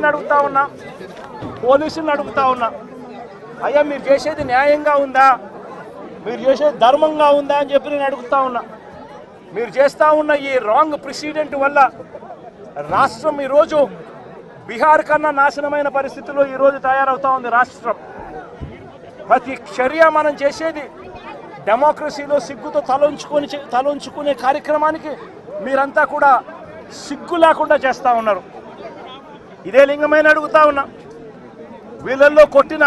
అడుగుతా ఉన్నా, పోలీసులను అడుగుతా ఉన్నా, అయ్యా మీరు చేసేది న్యాయంగా ఉందా, మీరు చేసేది ధర్మంగా ఉందా అని చెప్పి నేను అడుగుతా ఉన్నా. మీరు చేస్తూ ఉన్న ఈ రాంగ్ ప్రెసిడెంట్ వల్ల రాష్ట్రం ఈరోజు బీహార్ కన్నా నాశనమైన పరిస్థితుల్లో ఈరోజు తయారవుతా ఉంది. రాష్ట్రం ప్రతి చర్య మనం చేసేది డెమోక్రసీలో సిగ్గుతో తలంచుకునే కార్యక్రమానికి మీరంతా కూడా సిగ్గు లేకుండా చేస్తూ ఉన్నారు. ఇదే లింగమైన అడుగుతా ఉన్నా, వీళ్ళల్లో కొట్టిన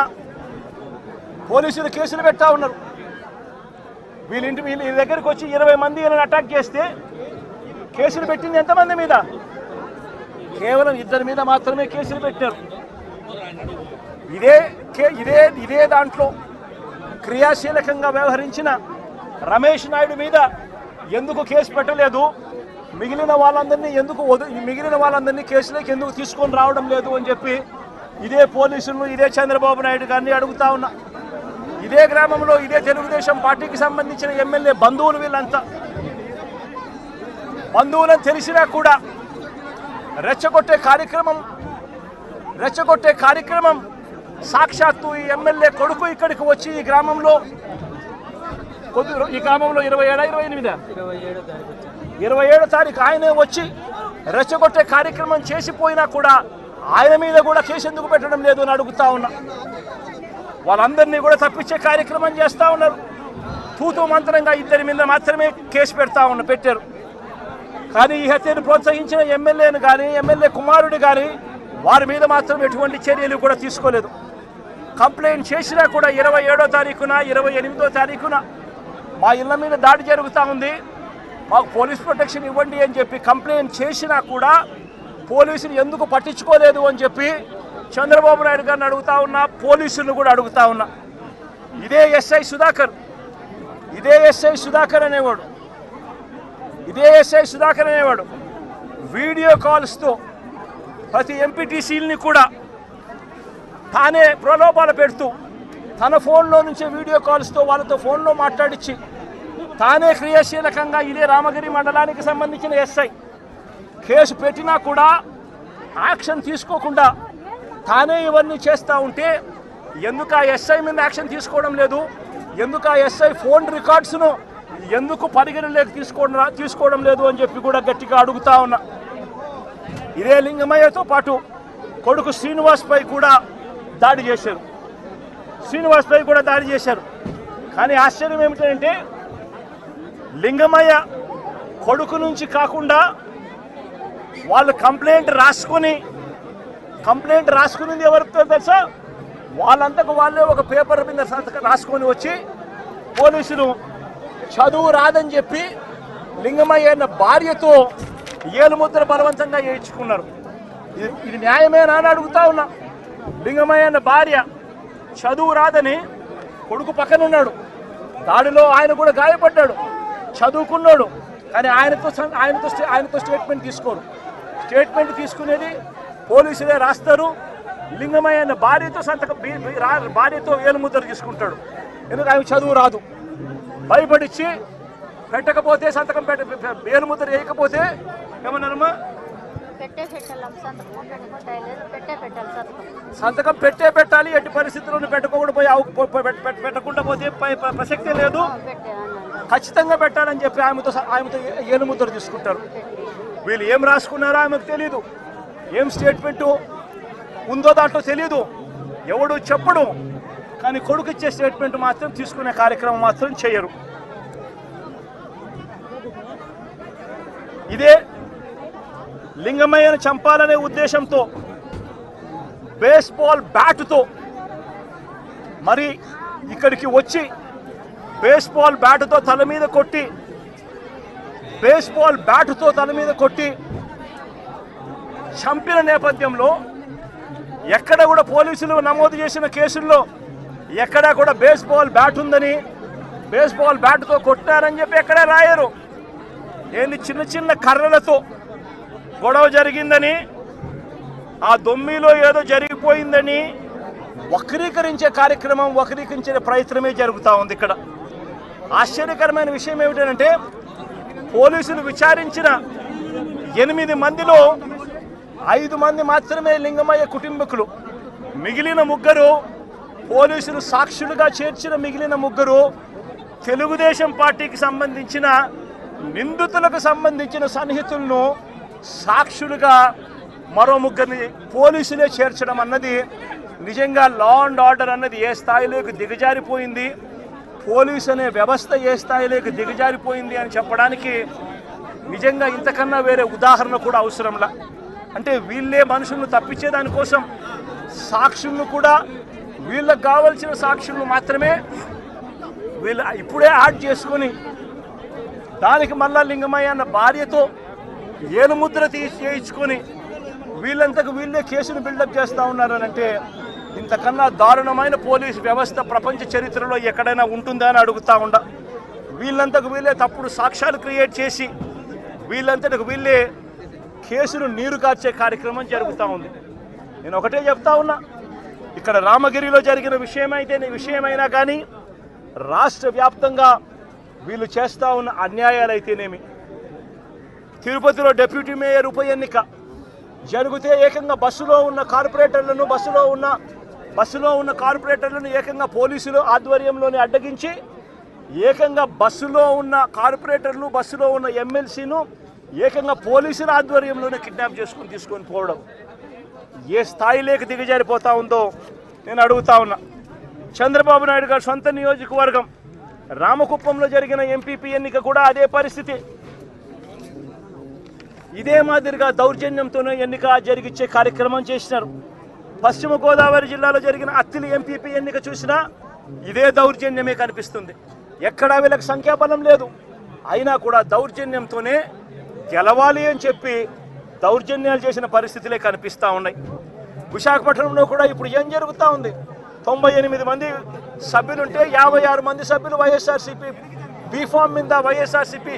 పోలీసులు కేసులు పెడతా ఉన్నారు. వీళ్ళ దగ్గరికి వచ్చి 20 మంది వీళ్ళని అటాక్ చేస్తే కేసులు పెట్టింది ఎంతమంది మీద? కేవలం 2 మీద మాత్రమే కేసులు పెట్టారు. ఇదే దాంట్లో క్రియాశీలకంగా వ్యవహరించిన రమేష్ నాయుడు మీద ఎందుకు కేసు పెట్టలేదు, మిగిలిన వాళ్ళందరినీ కేసులోకి ఎందుకు తీసుకొని రావడం లేదు అని చెప్పి ఇదే పోలీసులు ఇదే చంద్రబాబు నాయుడు గారిని అడుగుతా ఉన్నా. ఇదే గ్రామంలో ఇదే తెలుగుదేశం పార్టీకి సంబంధించిన ఎమ్మెల్యే బంధువులు, వీళ్ళంతా బంధువులను తెలిసినా కూడా రెచ్చగొట్టే కార్యక్రమం సాక్షాత్తు ఈ ఎమ్మెల్యే కొడుకు ఇక్కడికి వచ్చి ఈ గ్రామంలో 27 తారీఖు ఆయనే వచ్చి రెచ్చగొట్టే కార్యక్రమం చేసిపోయినా కూడా ఆయన మీద కూడా కేసు ఎందుకు పెట్టడం లేదు అని అడుగుతా ఉన్నా. వాళ్ళందరినీ కూడా తప్పించే కార్యక్రమం చేస్తూ ఉన్నారు. తూతూ మంత్రంగా 2 మీద మాత్రమే కేసు పెట్టారు. కానీ ఈ హత్యను ప్రోత్సహించిన ఎమ్మెల్యేను కానీ ఎమ్మెల్యే కుమారుడు కానీ వారి మీద మాత్రం ఎటువంటి చర్యలు కూడా తీసుకోలేదు. కంప్లైంట్ చేసినా కూడా 27వ తారీఖున 28వ తారీఖున మా ఇళ్ల మీద దాడి జరుగుతూ ఉంది, మాకు పోలీస్ ప్రొటెక్షన్ ఇవ్వండి అని చెప్పి కంప్లైంట్ చేసినా కూడా పోలీసులు ఎందుకు పట్టించుకోలేదు అని చెప్పి చంద్రబాబు నాయుడు గారిని అడుగుతా ఉన్నా, పోలీసులను కూడా అడుగుతా ఉన్నా. ఇదే ఎస్ఐ సుధాకర్ అనేవాడు వీడియో కాల్స్తో ప్రతి ఎంపీటీసీలని కూడా తానే ప్రలోభాలు పెడుతూ తన ఫోన్లో నుంచే వీడియో కాల్స్తో వాళ్ళతో ఫోన్లో మాట్లాడించి తానే క్రియాశీలకంగా ఇదే రామగిరి మండలానికి సంబంధించిన ఎస్ఐ కేసు పెట్టినా కూడా యాక్షన్ తీసుకోకుండా తానే ఇవన్నీ చేస్తూ ఉంటే ఎందుకు ఆ ఎస్ఐ మీద యాక్షన్ తీసుకోవడం లేదు, ఎందుకు ఆ ఎస్ఐ ఫోన్ రికార్డ్స్ను ఎందుకు పరిగణలోకి తీసుకోవడం లేదు అని చెప్పి కూడా గట్టిగా అడుగుతా ఉన్నా. ఇదే లింగమయ్యతో పాటు కొడుకు శ్రీనివాస్పై కూడా దాడి చేశారు. కానీ ఆశ్చర్యం ఏమిటంటే లింగమయ్య కొడుకు నుంచి కాకుండా వాళ్ళు కంప్లైంట్ రాసుకునింది ఎవరితో తెలుసా? వాళ్ళంతకు వాళ్ళే ఒక పేపర్ మీద రాసుకొని వచ్చి పోలీసులు చదువు రాదని చెప్పి లింగమయ్య అన్న భార్యతో ఏలుముద్ర బలవంతంగా చేయించుకున్నారు. ఇది న్యాయమేనా అని అడుగుతా ఉన్నా. లింగమయ్య అన్న భార్య చదువు రాదని, కొడుకు పక్కనున్నాడు, దాడిలో ఆయన కూడా గాయపడ్డాడు, చదువుకున్నాడు, కానీ ఆయనతో స్టేట్మెంట్ తీసుకోరు. స్టేట్మెంట్ తీసుకునేది పోలీసులే రాస్తారు. లింగమయ్య అన్న భార్యతో ఏలుముద్ర తీసుకుంటాడు. ఎందుకు ఆయన చదువు రాదు, భయపడిచ్చి పెట్టకపోతే ఏలుముద్ర వేయకపోతే ఏమన్నారమ్మా, సంతకం పెట్టాలి, ఎట్టి పరిస్థితుల్లో పెట్టకుండా పోతే ప్రసక్తే లేదు, ఖచ్చితంగా పెట్టాలని చెప్పి ఆమెతో ఏలుముద్ర తీసుకుంటారు. వీళ్ళు ఏం రాసుకున్నారో ఆమెకు తెలీదు, ఏం స్టేట్మెంట్ ఉందో దాంట్లో తెలీదు, ఎవడు చెప్పడు. కానీ కొడుకు ఇచ్చే స్టేట్మెంట్ మాత్రం తీసుకునే కార్యక్రమం మాత్రం చేయరు. ఇదే లింగమయ్యను చంపాలనే ఉద్దేశంతో బేస్బాల్ బ్యాటుతో మరి ఇక్కడికి వచ్చి బేస్బాల్ బ్యాటుతో తల మీద కొట్టి చంపిన నేపథ్యంలో ఎక్కడ కూడా పోలీసులు నమోదు చేసిన కేసుల్లో ఎక్కడా కూడా బేస్బాల్ బ్యాట్ ఉందని, బేస్బాల్ బ్యాట్తో కొట్టారని చెప్పి ఎక్కడా రాయరు. ఏంది చిన్న కర్రలతో గొడవ జరిగిందని, ఆ దొమ్మిలో ఏదో జరిగిపోయిందని వక్రీకరించే ప్రయత్నమే జరుగుతూ ఉంది. ఇక్కడ ఆశ్చర్యకరమైన విషయం ఏమిటంటే పోలీసులు విచారించిన 8 మందిలో 5 మంది మాత్రమే లింగమయ్య కుటుంబీకులు. మిగిలిన ముగ్గురు పోలీసులు సాక్షులుగా చేర్చిన మిగిలిన ముగ్గురు తెలుగుదేశం పార్టీకి సంబంధించిన నిందితులకు సంబంధించిన సన్నిహితులను సాక్షులుగా మరో ముగ్గురిని పోలీసులే చేర్చడం అన్నది నిజంగా లా అండ్ ఆర్డర్ అన్నది ఏ స్థాయిలోకి దిగజారిపోయింది, పోలీసు అనే వ్యవస్థ ఏ స్థాయిలోకి దిగజారిపోయింది అని చెప్పడానికి నిజంగా ఇంతకన్నా వేరే ఉదాహరణ కూడా అవసరంలా. అంటే వీళ్ళే మనుషులను తప్పించేదానికోసం సాక్షులను కూడా వీళ్ళకు కావలసిన సాక్షులను మాత్రమే వీళ్ళు ఇప్పుడే యాడ్ చేసుకొని దానికి మళ్ళా లింగమయ్య అన్న భార్యతో ఏలుముద్ర చేయించుకొని వీళ్ళంతకు వీళ్ళే కేసును బిల్డప్ చేస్తూ ఉన్నారనంటే ఇంతకన్నా దారుణమైన పోలీసు వ్యవస్థ ప్రపంచ చరిత్రలో ఎక్కడైనా ఉంటుందా అని అడుగుతూ ఉండ. వీళ్ళంతకు వీళ్ళే తప్పుడు సాక్ష్యాలు క్రియేట్ చేసి వీళ్ళంతటికి వీళ్ళే కేసును నీరు కార్చే కార్యక్రమం జరుగుతూ ఉంది. నేను ఒకటే చెప్తా ఉన్నా, ఇక్కడ రామగిరిలో జరిగిన విషయమైనా కానీ రాష్ట్ర వ్యాప్తంగా వీళ్ళు చేస్తూ ఉన్న అన్యాయాలు అయితేనేమి, తిరుపతిలో డిప్యూటీ మేయర్ ఉప ఎన్నిక జరిగితే ఏకంగా బస్సులో ఉన్న కార్పొరేటర్లను ఏకంగా పోలీసులు ఆధ్వర్యంలోనే అడ్డగించి ఏకంగా బస్సులో ఉన్న కార్పొరేటర్లు బస్సులో ఉన్న ఎమ్మెల్సీను ఏకంగా పోలీసుల ఆధ్వర్యంలోనే కిడ్నాప్ చేసుకుని తీసుకొని పోవడం ఏ స్థాయిలోకి దిగజారిపోతా ఉందో నేను అడుగుతా ఉన్నా. చంద్రబాబు నాయుడు గారి సొంత నియోజకవర్గం రామకుప్పంలో జరిగిన ఎంపీపీ ఎన్నిక కూడా అదే పరిస్థితి. ఇదే మాదిరిగా దౌర్జన్యంతోనే ఎన్నిక జరిగించే కార్యక్రమం చేసినారు. పశ్చిమ గోదావరి జిల్లాలో జరిగిన అత్తిలి ఎంపీపీ ఎన్నిక చూసినా ఇదే దౌర్జన్యమే కనిపిస్తుంది. ఎక్కడా వీళ్ళకి సంఖ్యాబలం లేదు, అయినా కూడా దౌర్జన్యంతోనే గెలవాలి అని చెప్పి దౌర్జన్యాలు చేసిన పరిస్థితులే కనిపిస్తూ ఉన్నాయి. విశాఖపట్నంలో కూడా ఇప్పుడు ఏం జరుగుతూ ఉంది, 98 మంది సభ్యులుంటే 56 మంది సభ్యులు వైఎస్ఆర్సీపీ బీఫామ్ మీద వైఎస్ఆర్సీపీ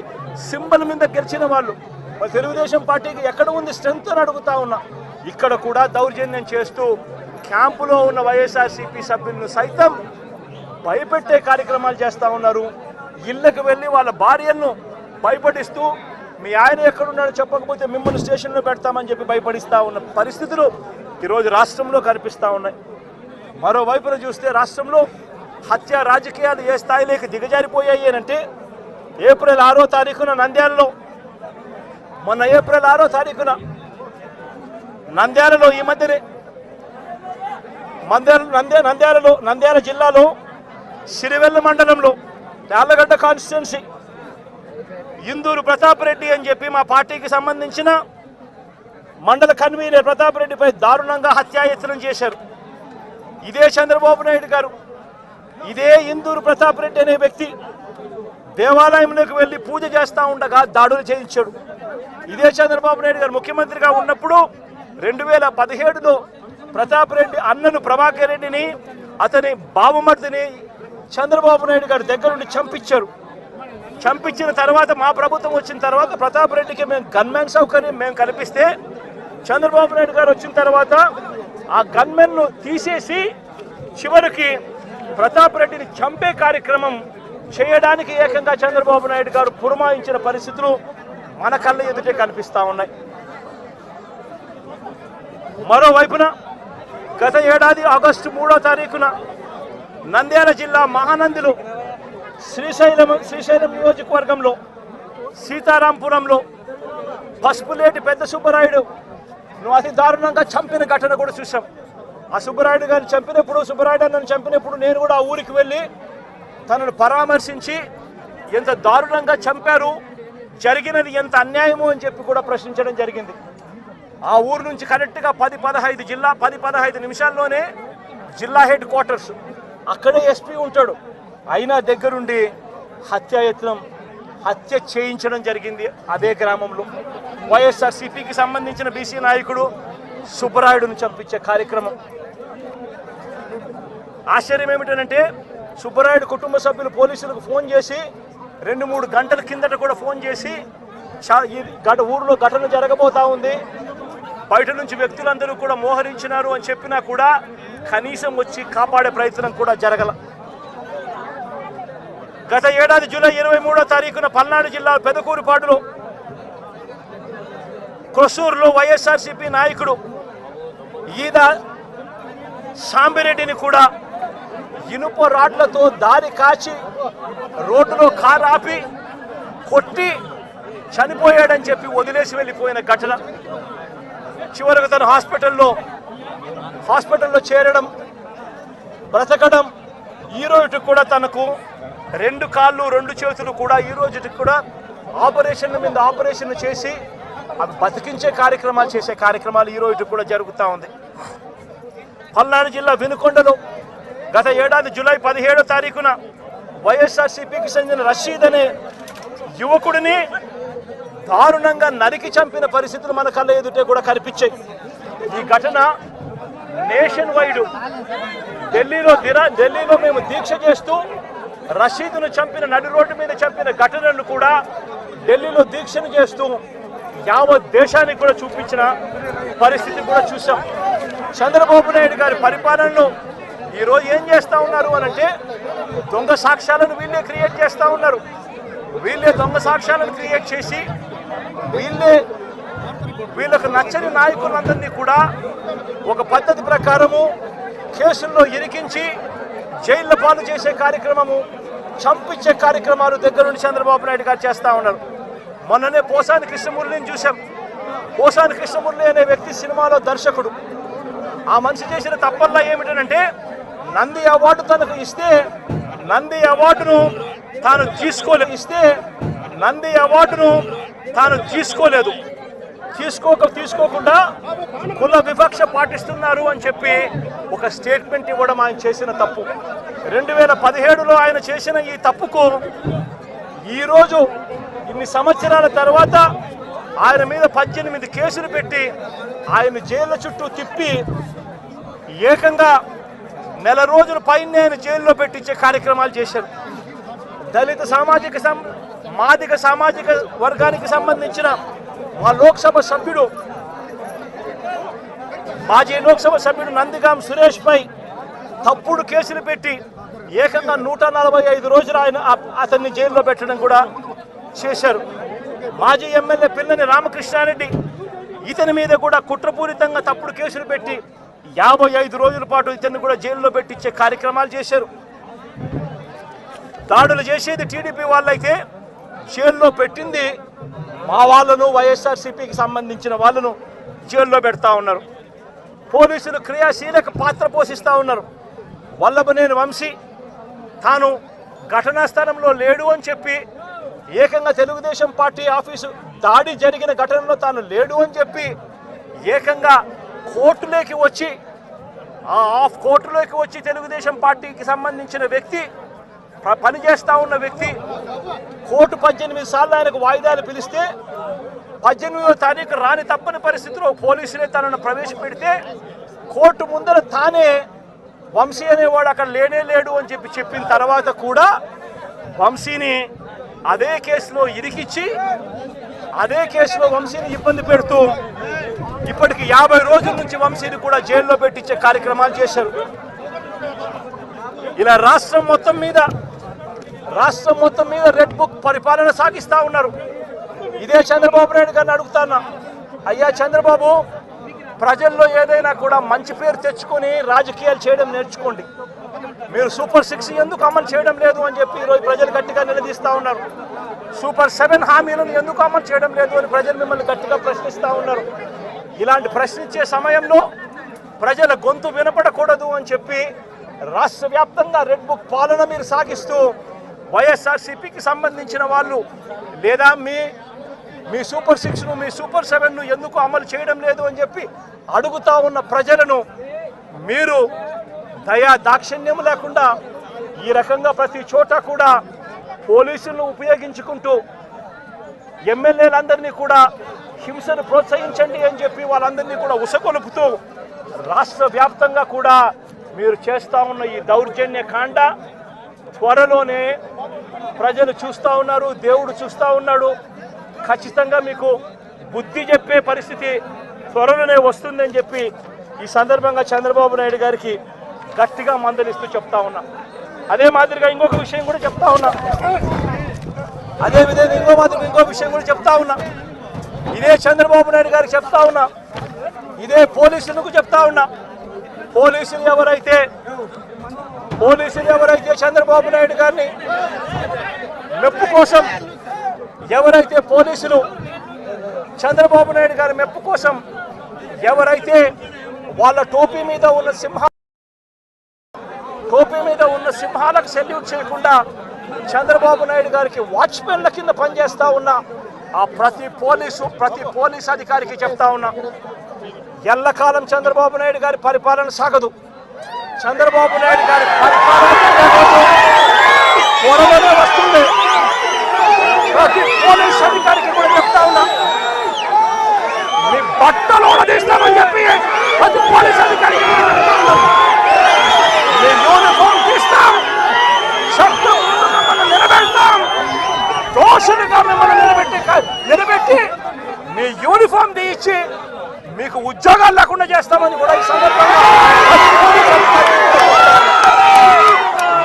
సింబల్ మీద గెలిచిన వాళ్ళు. మరి తెలుగుదేశం పార్టీకి ఎక్కడ ఉంది స్ట్రెంత్ అని అడుగుతా ఉన్నా. ఇక్కడ కూడా దౌర్జన్యం చేస్తూ క్యాంపులో ఉన్న వైఎస్ఆర్సీపీ సభ్యులను సైతం భయపెట్టే కార్యక్రమాలు చేస్తూ ఉన్నారు. ఇళ్ళకి వెళ్ళి వాళ్ళ భార్యలను భయపడిస్తూ మీ ఆయన ఎక్కడున్నాడో చెప్పకపోతే మిమ్మల్ని స్టేషన్లో పెడతామని చెప్పి భయపడిస్తూ ఉన్న పరిస్థితులు ఈరోజు రాష్ట్రంలో కనిపిస్తూ ఉన్నాయి. మరోవైపున చూస్తే రాష్ట్రంలో హత్య రాజకీయాలు ఏ స్థాయిలోకి దిగజారిపోయాయి అంటే ఏప్రిల్ 6వ తారీఖున నంద్యాలలో నంద్యాలలో ఈ మధ్యనే నంద్యాల జిల్లాలో సిరివెల్ల మండలంలో యార్లగడ్డ కాన్స్టిట్యున్సీ ఇందూరు ప్రతాప్ రెడ్డి అని చెప్పి మా పార్టీకి సంబంధించిన మండల కన్వీనర్ ప్రతాప్ రెడ్డిపై దారుణంగా హత్యాయత్నం చేశారు. ఇదే చంద్రబాబు నాయుడు గారు ఇదే ఇందూరు ప్రతాప్ రెడ్డి అనే వ్యక్తి దేవాలయంలోకి వెళ్ళి పూజ చేస్తూ ఉండగా దాడులు చేయించాడు. ఇదే చంద్రబాబు నాయుడు గారు ముఖ్యమంత్రిగా ఉన్నప్పుడు 2017లో ప్రతాప్ రెడ్డి అన్నను ప్రభాకర్ రెడ్డిని అతని బావమర్దిని చంద్రబాబు నాయుడు గారి దగ్గర నుండి చంపించిన తర్వాత మా ప్రభుత్వం వచ్చిన తర్వాత ప్రతాప్ రెడ్డికి మేము గన్మెన్ సౌకర్యం మేము కల్పిస్తే చంద్రబాబు నాయుడు గారు వచ్చిన తర్వాత ఆ గన్మెన్ను తీసేసి చివరికి ప్రతాప్ రెడ్డిని చంపే కార్యక్రమం చేయడానికి ఏకంగా చంద్రబాబు నాయుడు గారు పురమాయించిన పరిస్థితులు మన కళ్ళ ఎదుటే కనిపిస్తూ ఉన్నాయి. మరోవైపున గత ఏడాది ఆగస్టు 3వ తారీఖున నంద్యాల జిల్లా మహానందిలో శ్రీశైలం నియోజకవర్గంలో సీతారాంపురంలో పసుపులేటి పెద్ద సుబ్బరాయుడు అతి దారుణంగా చంపిన ఘటన కూడా చూసాం. ఆ సుబ్బరాయుడు గారిని చంపినప్పుడు నేను కూడా ఆ ఊరికి వెళ్ళి తనను పరామర్శించి ఎంత దారుణంగా చంపారు, జరిగినది ఎంత అన్యాయము అని చెప్పి కూడా ప్రశ్నించడం జరిగింది. ఆ ఊరు నుంచి కరెక్ట్గా 10-15 నిమిషాల్లోనే జిల్లా హెడ్ క్వార్టర్స్, అక్కడే ఎస్పీ ఉంటాడు. అయినా దగ్గరుండి హత్య చేయించడం జరిగింది. అదే గ్రామంలో వైఎస్ఆర్సీపీకి సంబంధించిన బీసీ నాయకుడు సుబ్బరాయుడును చంపించే కార్యక్రమం. ఆశ్చర్యం ఏమిటంటే సుబ్బరాయుడు కుటుంబ సభ్యులు పోలీసులకు ఫోన్ చేసి 2-3 గంటల కిందట కూడా ఫోన్ చేసి ఊరిలో ఘటన జరగబోతా ఉంది, బయట నుంచి వ్యక్తులందరూ కూడా మోహరించినారు అని చెప్పినా కూడా కనీసం వచ్చి కాపాడే ప్రయత్నం కూడా జరగల. గత ఏడాది జూలై 23వ తారీఖున పల్నాడు జిల్లా పెదకూరుపాడులో కొసూరులో వైఎస్ఆర్సీపీ నాయకుడు ఈద సాంబిరెడ్డిని కూడా ఇనుప రాడ్లతో దారి కాచి రోడ్డులో కారు ఆపి కొట్టి చనిపోయాడని చెప్పి వదిలేసి వెళ్ళిపోయిన ఘటన. చివరకు తను హాస్పిటల్లో చేరడం, బ్రతకడం, ఈ రోజుకి కూడా తనకు 2 కాళ్ళు 2 చేతులు కూడా ఈ రోజుకి కూడా ఆపరేషన్ మీద ఆపరేషన్ చేసి అవి బతికించే కార్యక్రమాలు చేసే కార్యక్రమాలు ఈ రోజుకి కూడా జరుగుతూ ఉంది. పల్నాడు జిల్లా వినుకొండలో గత ఏడాది జూలై 17వ తారీఖున వైఎస్ఆర్సీపీకి చెందిన రషీద్ అనే యువకుడిని దారుణంగా నరికి చంపిన పరిస్థితులు మన కళ్ళ ఎదుటే కూడా కనిపించాయి. ఈ ఘటన నేషన్ వైడ్ ఢిల్లీలో మేము దీక్ష చేస్తూ రషీద్ను చంపిన నడి రోడ్డు మీద చంపిన ఘటనను కూడా ఢిల్లీలో దీక్షను చేస్తూ యావత్ దేశానికి కూడా చూపించిన పరిస్థితి కూడా చూసాం. చంద్రబాబు నాయుడు గారి పరిపాలనలో ఈరోజు ఏం చేస్తూ ఉన్నారు అనంటే దొంగ సాక్ష్యాలను వీళ్ళే క్రియేట్ చేస్తూ ఉన్నారు. వీళ్ళే దొంగ సాక్ష్యాలను క్రియేట్ చేసి వీళ్ళకు నచ్చని నాయకులందరినీ కూడా ఒక పద్ధతి ప్రకారము కేసుల్లో ఇరికించి జైళ్ళ పాలు చేసే కార్యక్రమము, చంపించే కార్యక్రమాలు దగ్గర నుండి చంద్రబాబు నాయుడు గారు చేస్తూ ఉన్నారు. మొన్ననే పోసాని కృష్ణమురళిని చూసాం. పోసాని కృష్ణమురళి అనే వ్యక్తి సినిమాలో దర్శకుడు. ఆ మనిషి చేసిన తప్పల్లా ఏమిటంటే నంది అవార్డు తనకు ఇస్తే నంది అవార్డును తాను తీసుకోలేదు. తీసుకోకుండా కుల వివక్ష పాటిస్తున్నారు అని చెప్పి ఒక స్టేట్మెంట్ ఇవ్వడం ఆయన చేసిన తప్పు. 2017లో ఆయన చేసిన ఈ తప్పుకు ఈరోజు ఇన్ని సంవత్సరాల తర్వాత ఆయన మీద 18 కేసులు పెట్టి ఆయన జైళ్ళ చుట్టూ తిప్పి ఏకంగా నెల రోజుల పైన ఆయన జైల్లో పెట్టించే కార్యక్రమాలు చేశారు. దళిత మాదిగ సామాజిక వర్గానికి సంబంధించిన మాజీ లోక్సభ సభ్యుడు నందిగాం సురేష్ పై తప్పుడు కేసులు పెట్టి ఏకంగా 145 రోజులు అతన్ని జైల్లో పెట్టడం కూడా చేశారు. మాజీ ఎమ్మెల్యే పిల్లని రామకృష్ణారెడ్డి ఇతని మీద కూడా కుట్రపూరితంగా తప్పుడు కేసులు పెట్టి 55 రోజుల పాటు ఇతన్ని కూడా జైల్లో పెట్టించే కార్యక్రమాలు చేశారు. దాడులు చేసేది టీడీపీ వాళ్ళైతే జైల్లో పెట్టింది మా వాళ్ళను, వైఎస్ఆర్సీపీకి సంబంధించిన వాళ్ళను జైల్లో పెడతా ఉన్నారు. పోలీసులు క్రియాశీలక పాత్ర పోషిస్తూ ఉన్నారు. వల్లభనేని వంశీ తాను ఘటనా స్థలంలో లేడు అని చెప్పి ఏకంగా తెలుగుదేశం పార్టీ ఆఫీసు దాడి జరిగిన ఘటనలో తాను లేడు అని చెప్పి ఏకంగా కోర్టులోకి వచ్చి తెలుగుదేశం పార్టీకి సంబంధించిన వ్యక్తి, పనిచేస్తూ ఉన్న వ్యక్తి కోర్టు 18 సార్లు ఆయనకు వాయిదాలు పిలిస్తే 18వ తారీఖు రాని తప్పని పరిస్థితిలో పోలీసులే తనను ప్రవేశపెడితే కోర్టు ముందర తానే వంశీ అనేవాడు అక్కడ లేడు అని చెప్పిన తర్వాత కూడా వంశీని అదే కేసులో ఇరికిచ్చి అదే కేసులో వంశీని ఇబ్బంది పెడుతూ ఇప్పటికి 50 రోజుల నుంచి వంశీని కూడా జైల్లో పెట్టించే కార్యక్రమాలు చేశారు. ఇలా రాష్ట్రం మొత్తం మీద రెడ్ బుక్ పరిపాలన సాగిస్తూ ఉన్నారు. ఇదే చంద్రబాబు నాయుడు గారిని అడుగుతాను, అయ్యా చంద్రబాబు, ప్రజల్లో ఏదైనా కూడా మంచి పేరు తెచ్చుకొని రాజకీయాలు చేయడం నేర్చుకోండి. మీరు సూపర్ 6 ఎందుకు అమలు చేయడం లేదు అని చెప్పి ఈరోజు ప్రజలు గట్టిగా నిలదీస్తూ ఉన్నారు. సూపర్ 7 హామీలను ఎందుకు అమలు చేయడం లేదు అని ప్రజలు మిమ్మల్ని గట్టిగా ప్రశ్నిస్తూ ఉన్నారు. ఇలాంటి ప్రశ్నించే సమయంలో ప్రజల గొంతు వినపడకూడదు అని చెప్పి రాష్ట్ర వ్యాప్తంగా రెడ్ బుక్ పాలన మీరు సాగిస్తూ వైఎస్ఆర్సీపీకి సంబంధించిన వాళ్ళు లేదా మీ సూపర్ 6ను మీ సూపర్ 7ను ఎందుకు అమలు చేయడం లేదు అని చెప్పి అడుగుతా ఉన్న ప్రజలను మీరు దయా దాక్షిణ్యం లేకుండా ఈ రకంగా ప్రతి చోట కూడా పోలీసులను ఉపయోగించుకుంటూ ఎమ్మెల్యేలందరినీ కూడా హింసను ప్రోత్సహించండి అని చెప్పి వాళ్ళందరినీ కూడా ఉసగొలుపుతూ రాష్ట్ర వ్యాప్తంగా కూడా మీరు చేస్తూ ఉన్న ఈ దౌర్జన్య కాండ త్వరలోనే ప్రజలు చూస్తూ ఉన్నారు, దేవుడు చూస్తూ ఉన్నాడు. ఖచ్చితంగా మీకు బుద్ధి చెప్పే పరిస్థితి త్వరలోనే వస్తుందని చెప్పి ఈ సందర్భంగా చంద్రబాబు నాయుడు గారికి గట్టిగా మందలిస్తూ చెప్తా ఉన్నా. అదే మాదిరిగా ఇంకొక విషయం కూడా చెప్తా ఉన్నా. ఇదే చంద్రబాబు నాయుడు గారికి చెప్తా ఉన్నా, ఇదే పోలీసులకు చెప్తా ఉన్నా, పోలీసులు ఎవరైతే చంద్రబాబు నాయుడు గారిని మెప్పు కోసం, ఎవరైతే పోలీసులు చంద్రబాబు నాయుడు గారి మెప్పు కోసం ఎవరైతే వాళ్ళ టోపీ మీద ఉన్న సింహాలకు సెల్యూట్ చేయకుండా చంద్రబాబు నాయుడు గారికి వాచ్మెన్ల కింద పనిచేస్తా ఉన్న ఆ ప్రతి పోలీస్ అధికారికి చెప్తా ఉన్నా, ఎల్లకాలం చంద్రబాబు నాయుడు గారి పరిపాలన సాగదు. చంద్రబాబు నాయుడు గారి పరిపాలన త్వరలోనే వస్తుంది. ప్రతి పోలీస్ అధికారికి కూడా చెప్తా ఉన్నా, మీ బట్టలు తీస్తామని చెప్పి ప్రతి పోలీస్ అధికారికి మీ యూనిఫామ్ తీస్తాం, చట్టం మిమ్మల్ని నిలబెడతాం, దోషులుగా మిమ్మల్ని నిలబెట్టి మీ యూనిఫామ్ తీయించి మీకు ఉద్యోగాలు లేకుండా చేస్తామని కూడా ఈ సందర్భంగా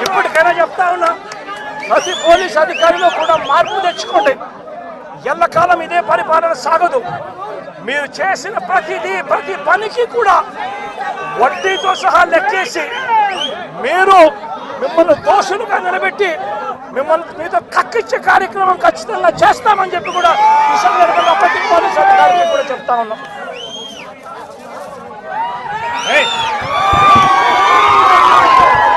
ఇప్పటికైనా చెప్తా ఉన్నా, ప్రతి పోలీస్ అధికారిలో కూడా మార్పు తెచ్చుకోండి. ఎల్లకాలం ఇదే పరిపాలన సాగదు. మీరు చేసిన ప్రతి పనికి కూడా వడ్డీతో సహా లెక్కేసి మిమ్మల్ని దోషులుగా నిలబెట్టి మీతో కక్కిచ్చే కార్యక్రమం ఖచ్చితంగా చేస్తామని చెప్పి కూడా ఈ సందర్భంగా ప్రతి పోలీసు అధికారికి కూడా చెప్తా ఉన్నాం.